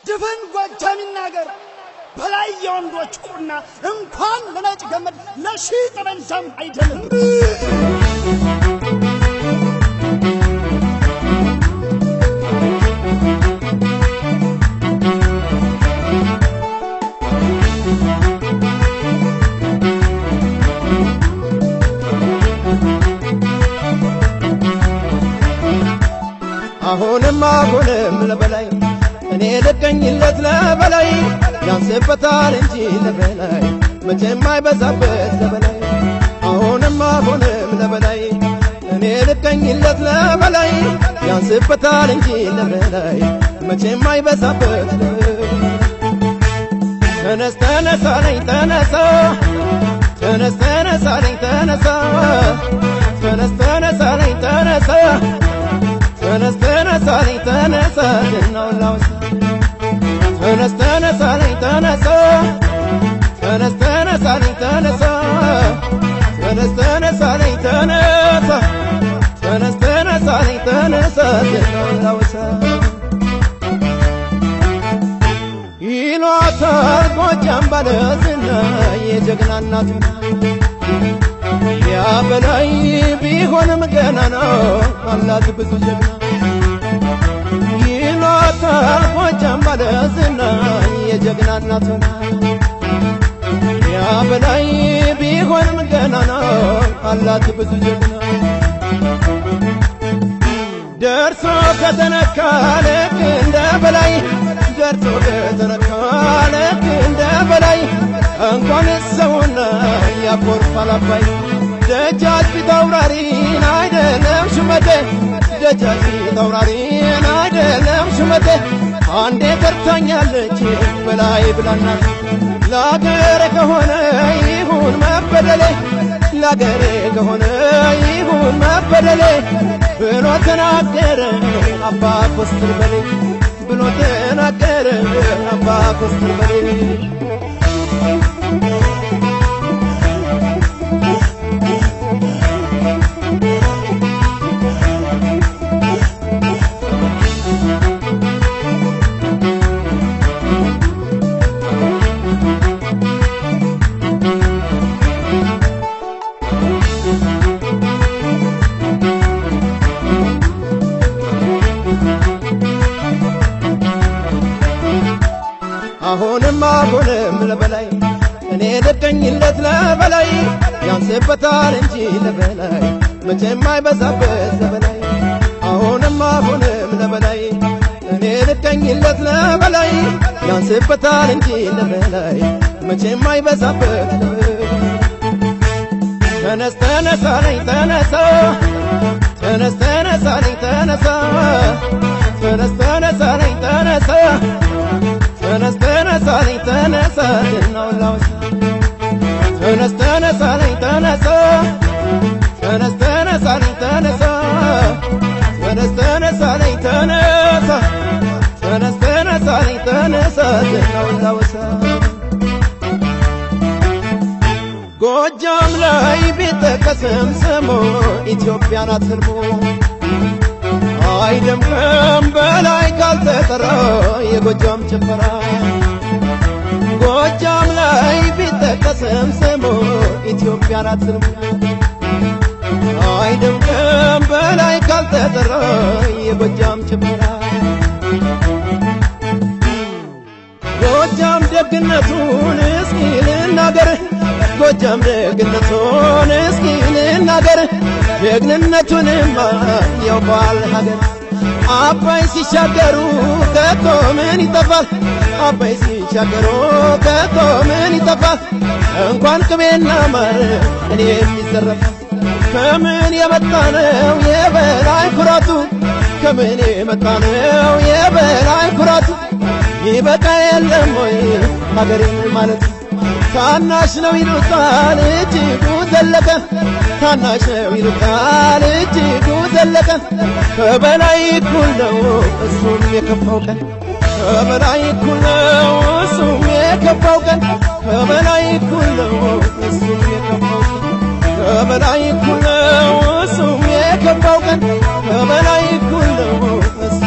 ድፍን ጎጃም ይናገር በላይ የወንዶች ቁና እንኳን ለነጭ ገመድ ለሺ ጠመንጃም አይደለም አሁንም ለበላይ እኔ ልቀኝለት ለበላይ ያንስበታል እንጂ ለበላይ መቼም አይበዛበት ለበላይ አሁንም ለበላይ እኔ ልቀኝለት ለበላይ ያንስበታል እንጂ ለበላይ መቼም አይበዛበት ተነስ ተነሳለኝ ተነሳ ተነስ ተነሳለኝ ተነሳ ተነስ ተነሳለኝ ተነሳ ተነስ ተነሳለኝ ተነሳ እናውላውስ ተነስ ተነሳለኝ ተነሳ ተነስ ተነሳለኝ ተነሳ ተነስ ተነሳለኝ ተነሳ ተነስ ተነሳለኝ ተነሳ እናውላውስ ይሏታል ጎጃም ባለዝና የጀግና እናት ያ በላይ ቢሆንም ገና ነው አላት ብዙ ጀግና ይሏታል ጎጃም ባለዝና የጀግና እናት ያ በላይ ቢሆንም ገና ነው አላት ብዙ ጀግና ደርሶ ከተነካ ልክ እንደ በላይ ደርሶ ከተነካ ልክ እንደ በላይ እንኳን ሰውና ያኮርፋል አባይ ደጃች ፊት አውራሪን አይደለም ሹመቴ ደጃች ፊት አውራሪን አይደለም ሹመቴ አንዴ ቀርታኛለች በላይ ብላና ላገሬ ከሆነ ይሁን መበደሌ ላገሬ ከሆነ ይሁን መበደሌ ብሎ ተናገረ አባ ኮስትር በሌ ብሎ ተናገረ አባ ኮስትር በሌ አሁንም ለበላይ እኔ ልቀኝለት ለበላይ ያንስበታል እንጂ ለበላይ መቼም አይበዛበት ለበላይ አሁንም ለበላይ እኔ ልቀኝለት ለበላይ ያንስበታል እንጂ ለበላይ መቼም አይበዛበት ተነስ ተነሳለኝ ተነሳ ተነስ ተነሳለኝ ተነሳ ተነስ ተነሳለኝ ተነሳ ተነስ ተነሳለኝ ተነሳ እናውላውስ ተነስ ተነሳለኝ ተነሳ ተነስ ተነሳለኝ ተነሳ ተነስ ተነሳለኝ ተነሳ ተነስ ተነሳለኝ ተነሳ እናውላውስ ጎጃም ላይ ቢጠቀስም ስሙ ኢትዮጵያ ናት ህልሙ አይደምቅም በላይ ካልተጠራ የጎጃም ጭፈራ ጎጃም ላይ ቢጠቀስም ስሙ ኢትዮጵያ ናት ህልሙ አይደምቅም በላይ ካልተጠራ የጎጃም ጭፈራ ጎጃም ደግነቱን እስኪ ልናገር ጎጃም ደግነቱን እስኪ ልናገር ጀግንነቱንማ ያውቃል ሀገር አባይ ሲሻገሩ ከቶ ምን ይጠፋል አባይ ሲሻገሩ ከቶ ምን ይጠፋል እንኳን ቅቤና ማር እኔ የሚዘረፍ ከምን የመጣ ነው የበላይ ኩራቱ ከምን የመጣ ነው የበላይ ኩራቱ ይበቃ የለም ወይ ሀገሬን ማለት ታናሽ ነው ይሉታል እጅጉ ዘለቀ ታናሽ ነው ይሉታል እጅጉ ዘለቀ ከበላይ እኩል ነው እሱም የከፋው ቀን ከበላይ እኩል ነው እሱም የከፋው ቀን ከበላይ እኩል ነው እሱም የከፋው ቀን ከበላይ እኩል ነው እሱም የከፋው ቀን ከበላይ እኩል ነው እሱ